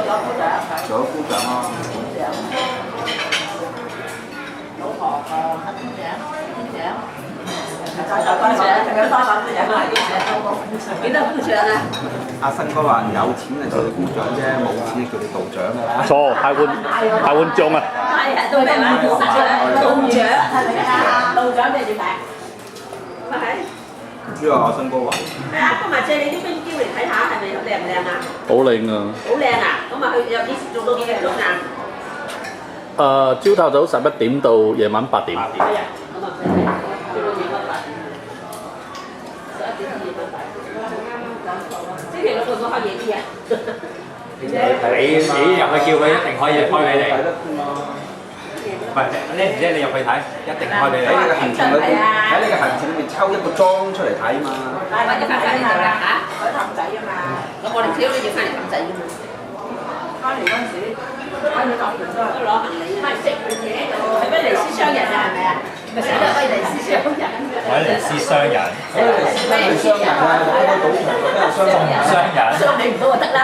做咗姑丈咯。老婆黑姑丈，姑丈。再姑丈，仲有多個姑丈，幾多姑丈啊？阿新哥話有錢就叫你姑丈啫，冇錢就叫你道長㗎啦。錯，係換鐘啊！係啊，都咩話？道長係咪啊？道長咩點解？咪係。呢個阿新哥話。係啊，今日借你啲冰雕嚟睇下，係咪靚唔靚啊？好靚啊！好靚啊！咁啊，佢有幾時做到幾多鐘啊？朝頭早11點到夜晚8點。係啊，咁啊，做到夜晚8點。11點至夜晚8點。啱啱講錯啦。星期六會唔會開夜啲啊？你入去叫佢一定可以開俾你。唔係，呢唔知你入去睇，一定開俾你。喺你嘅行程裏邊，喺你嘅行程裏面抽一個裝出嚟睇嘛。帶埋隻仔喺度啦嚇，佢氹仔啊嘛。咁我哋朝都要翻嚟氹仔㗎嘛。翻嚟嗰陣時，翻去搭船都攞行李，唔係食佢嘢，係威尼斯商人啊，係咪啊？咪成日都係威尼斯商人。威尼斯商人。威尼斯商人啊，我喺個賭場度都有商人。商人。商你唔到就得啦。